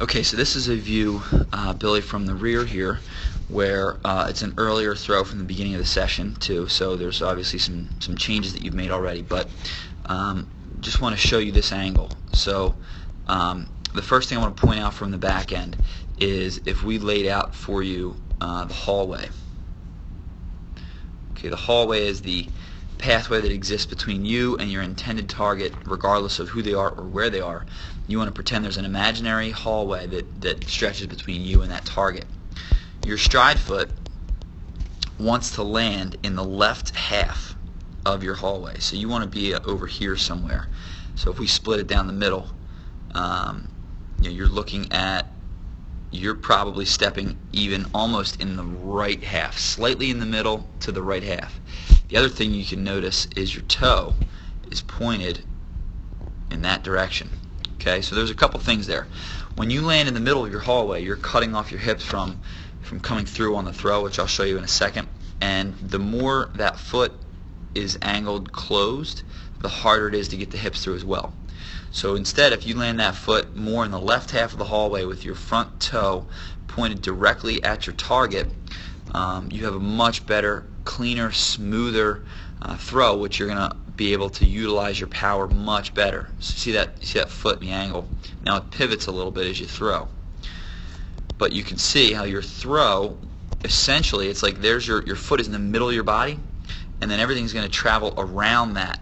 Okay, so this is a view, Billy, from the rear here, where it's an earlier throw from the beginning of the session too. So there's obviously some changes that you've made already, but just want to show you this angle. So the first thing I want to point out from the back end is if we laid out for you the hallway. Okay, the hallway is the pathway that exists between you and your intended target, regardless of who they are or where they are. You want to pretend there's an imaginary hallway that stretches between you and that target. Your stride foot wants to land in the left half of your hallway, so you want to be over here somewhere. So if we split it down the middle, you're probably stepping even almost in the right half, slightly in the middle to the right half. The other thing you can notice is your toe is pointed in that direction. Okay, so there's a couple things there. When you land in the middle of your hallway, you're cutting off your hips from coming through on the throw, which I'll show you in a second. And the more that foot is angled closed, the harder it is to get the hips through as well. So instead, if you land that foot more in the left half of the hallway with your front toe pointed directly at your target, you have a much better, cleaner, smoother throw, which you're going to be able to utilize your power much better. So see that foot in the angle? Now it pivots a little bit as you throw. But you can see how your throw, essentially, it's like there's your foot is in the middle of your body, and then everything's going to travel around that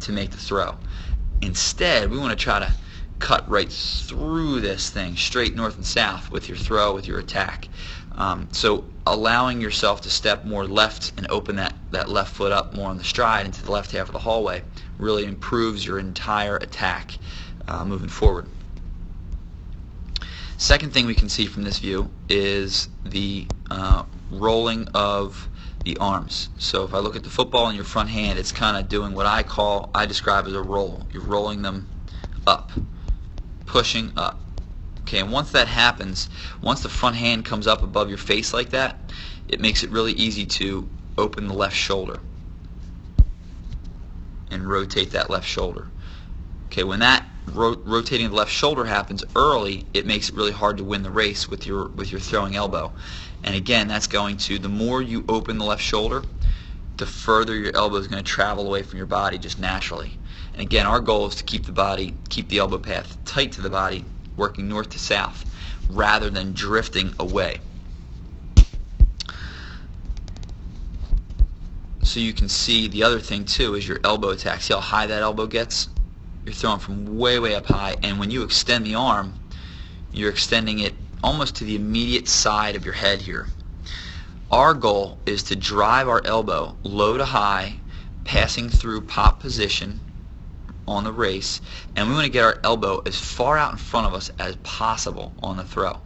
to make the throw. Instead, we want to try to cut right through this thing, straight north and south with your throw, with your attack. So allowing yourself to step more left and open that left foot up more on the stride into the left half of the hallway really improves your entire attack moving forward. Second thing we can see from this view is the rolling of the arms. So if I look at the football in your front hand, it's kind of doing what I describe as a roll. You're rolling them up, pushing up. Okay, and once that happens, once the front hand comes up above your face like that, it makes it really easy to open the left shoulder and rotate that left shoulder. Okay, when that rotating the left shoulder happens early, it makes it really hard to win the race with your throwing elbow. And again, that's going to, the more you open the left shoulder, the further your elbow is going to travel away from your body just naturally. And again, our goal is to keep the elbow path tight to the body, working north to south, rather than drifting away. So you can see the other thing too is your elbow attack. See how high that elbow gets? You're throwing from way, way up high, and when you extend the arm, you're extending it almost to the immediate side of your head here. Our goal is to drive our elbow low to high, passing through pop position on the race, and we want to get our elbow as far out in front of us as possible on the throw.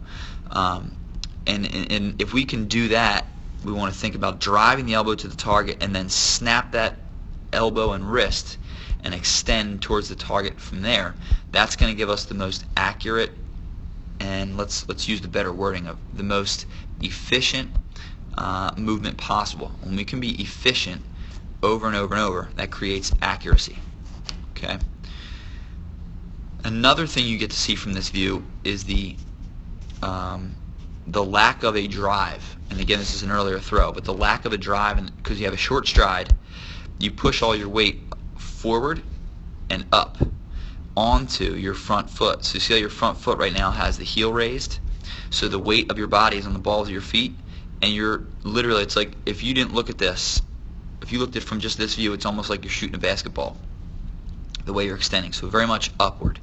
And if we can do that, we want to think about driving the elbow to the target and then snap that elbow and wrist and extend towards the target from there. That's going to give us the most accurate, and let's use the better wording of the most efficient movement possible. When we can be efficient over and over and over, that creates accuracy. Okay. Another thing you get to see from this view is the lack of a drive. And again, this is an earlier throw, but the lack of a drive, and because you have a short stride, you push all your weight forward and up onto your front foot. So you see how your front foot right now has the heel raised, so the weight of your body is on the balls of your feet, and you're literally, it's like if you didn't look at this, if you looked at it from just this view, it's almost like you're shooting a basketball, the way you're extending, so very much upward.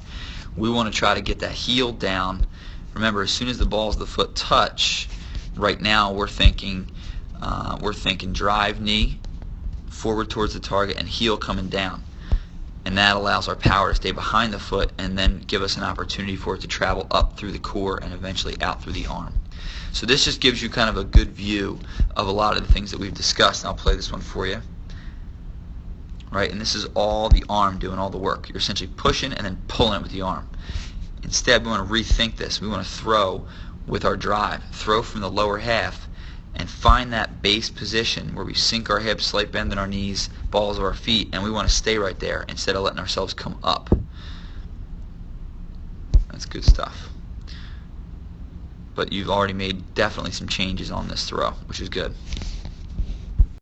We want to try to get that heel down. Remember, as soon as the balls of the foot touch, right now we're thinking drive knee forward towards the target and heel coming down, and that allows our power to stay behind the foot and then give us an opportunity for it to travel up through the core and eventually out through the arm. So this just gives you kind of a good view of a lot of the things that we've discussed, and I'll play this one for you. Right, and this is all the arm doing all the work. You're essentially pushing and then pulling it with the arm. Instead, we want to rethink this. We want to throw with our drive. Throw from the lower half and find that base position where we sink our hips, slight bend in our knees, balls of our feet, and we want to stay right there instead of letting ourselves come up. That's good stuff. but you've already made definitely some changes on this throw, which is good.